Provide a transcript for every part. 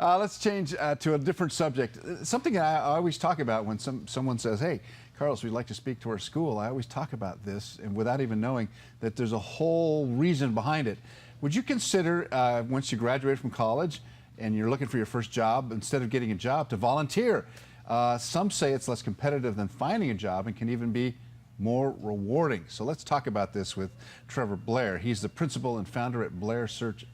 Let's change to a different subject. Something I always talk about when someone says, hey, Carlos, we'd like to speak to our school. I always talk about this, and without even knowing that there's a whole reason behind it. Would you consider, once you graduate from college and you're looking for your first job, instead of getting a job, to volunteer? Some say it's less competitive than finding a job and can even be more rewarding. So let's talk about this with Trevor Blair. He's the principal and founder at Blair Search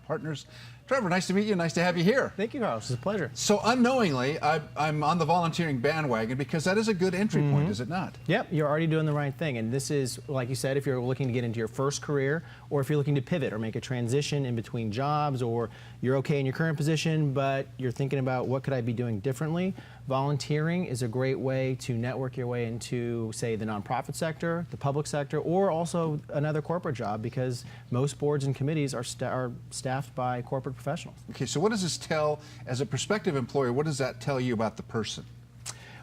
Partners. Trevor, nice to meet you. Nice to have you here. Thank you, Carlos. It's a pleasure. So unknowingly, I'm on the volunteering bandwagon because that is a good entry point, is it not? Yep, you're already doing the right thing. And this is, like you said, if you're looking to get into your first career, or if you're looking to pivot or make a transition in between jobs, or you're okay in your current position, but you're thinking about what could I be doing differently, volunteering is a great way to network your way into, say, the nonprofit sector, the public sector, or also another corporate job, because most boards and committees are staffed by corporate professionals. Okay, so what does this tell, as a prospective employer, what does that tell you about the person?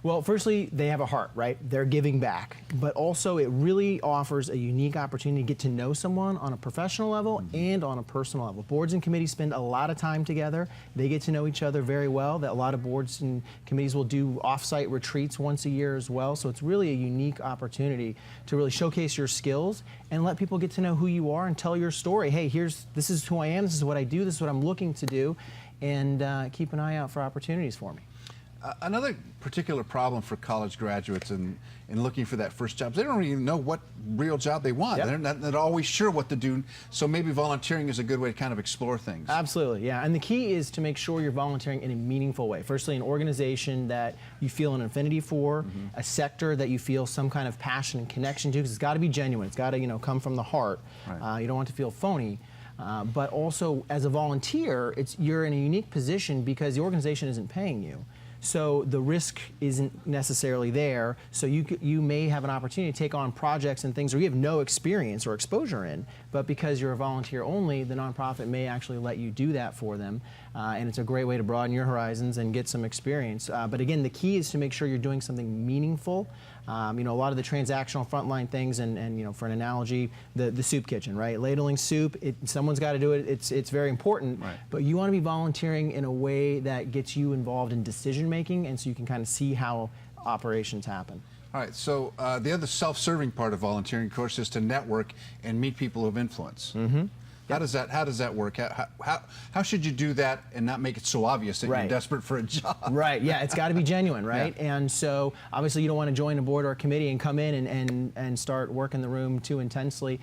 Well, firstly, they have a heart, right? They're giving back. But also, it really offers a unique opportunity to get to know someone on a professional level and on a personal level. Boards and committees spend a lot of time together. They get to know each other very well. That a lot of boards and committees will do off-site retreats once a year as well. So it's really a unique opportunity to really showcase your skills and let people get to know who you are and tell your story. Hey, this is who I am, this is what I do, this is what I'm looking to do, and keep an eye out for opportunities for me. Another particular problem for college graduates in looking for that first job, they don't even know what real job they want. Yep. They're not always sure what to do, so maybe volunteering is a good way to kind of explore things. Absolutely, yeah. And the key is to make sure you're volunteering in a meaningful way. Firstly, an organization that you feel an affinity for, a sector that you feel some kind of passion and connection to, because it's got to be genuine. It's got to, come from the heart. Right. You don't want to feel phony. But also, as a volunteer, you're in a unique position because the organization isn't paying you. So the risk isn't necessarily there. So you may have an opportunity to take on projects and things where you have no experience or exposure in, but because you're a volunteer only, the nonprofit may actually let you do that for them. And it's a great way to broaden your horizons and get some experience. But again, the key is to make sure you're doing something meaningful. A lot of the transactional frontline things, and for an analogy, the soup kitchen, right? Ladling soup, someone's got to do it. It's very important. Right. But you want to be volunteering in a way that gets you involved in decision making, and so you can kind of see how operations happen. All right, so the other self-serving part of volunteering, of course, is to network and meet people of influence. How does that work? How should you do that and not make it so obvious that you're desperate for a job? Right, yeah, it's got to be genuine, right? Yeah. And so obviously you don't want to join a board or a committee and come in and start working the room too intensely.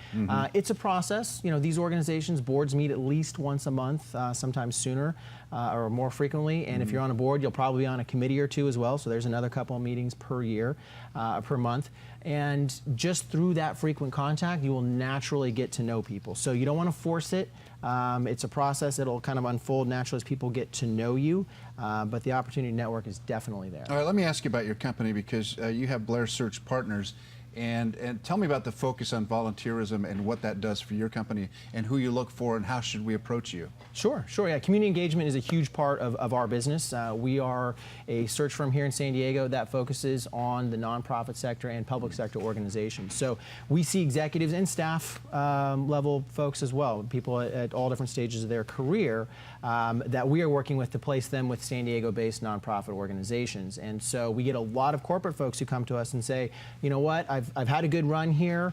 It's a process. These organizations, boards meet at least once a month, sometimes sooner or more frequently. And if you're on a board, you'll probably be on a committee or two as well. So there's another couple of meetings per year, per month. And just through that frequent contact, you will naturally get to know people. So you don't want to force it. It's a process. It'll kind of unfold naturally as people get to know you. But the opportunity to network is definitely there. All right, let me ask you about your company, because you have Blair Search Partners. And tell me about the focus on volunteerism and what that does for your company and who you look for and how should we approach you. Sure, yeah. Community engagement is a huge part of our business. We are a search firm here in San Diego that focuses on the nonprofit sector and public sector organizations. So we see executives and staff level folks as well, people at all different stages of their career that we are working with to place them with San Diego-based nonprofit organizations. And so we get a lot of corporate folks who come to us and say, you know what, I've had a good run here.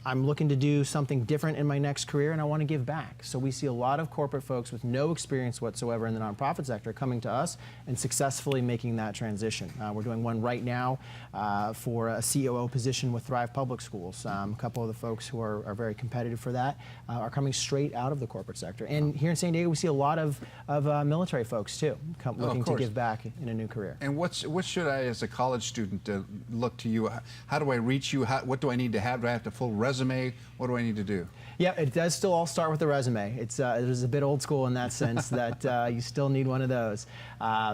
I'm looking to do something different in my next career, and I want to give back. So we see a lot of corporate folks with no experience whatsoever in the nonprofit sector coming to us and successfully making that transition. We're doing one right now for a COO position with Thrive Public Schools. A couple of the folks who are very competitive for that are coming straight out of the corporate sector. And here in San Diego, we see a lot of military folks too looking to give back in a new career. And what should I, as a college student, look to you? How do I reach you? What do I need to have? Do I have to full resume? What do I need to do? Yeah, it does still all start with the resume. It was a bit old school in that sense that you still need one of those.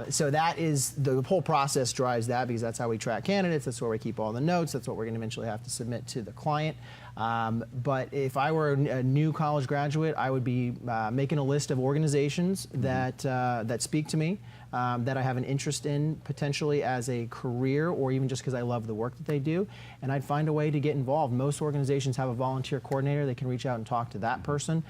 So that is, the whole process drives that, because that's how we track candidates, that's where we keep all the notes, that's what we're going to eventually have to submit to the client. But if I were a new college graduate, I would be making a list of organizations that speak to me, that I have an interest in potentially as a career, or even just because I love the work that they do, and I'd find a way to get involved. Most organizations have a volunteer coordinator. They can reach out out and talk to that person.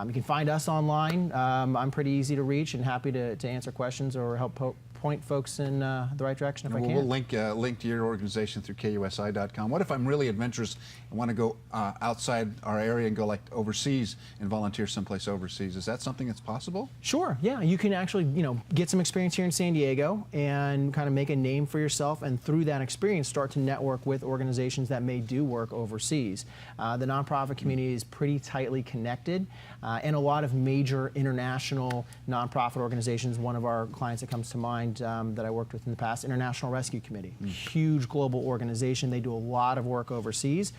You can find us online. I'm pretty easy to reach and happy to answer questions or help point folks in the right direction if I can. We'll link to your organization through KUSI.com. What if I'm really adventurous and want to go outside our area and go like overseas and volunteer someplace overseas? Is that something that's possible? Sure, yeah. You can actually, get some experience here in San Diego and kind of make a name for yourself, and through that experience start to network with organizations that may do work overseas. The nonprofit community is pretty tightly connected, and a lot of major international nonprofit organizations. One of our clients that comes to mind that I worked with in the past, International Rescue Committee, huge global organization. They do a lot of work overseas.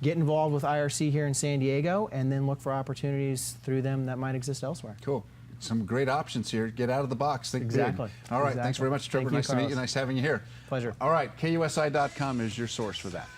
Get involved with IRC here in San Diego, and then look for opportunities through them that might exist elsewhere. Cool. Some great options here. Get out of the box. Think Exactly. big. All right. Exactly. Thanks very much, Trevor. Thank you, Nice to meet you. Carlos. Nice having you here. Pleasure. All right. KUSI.com is your source for that.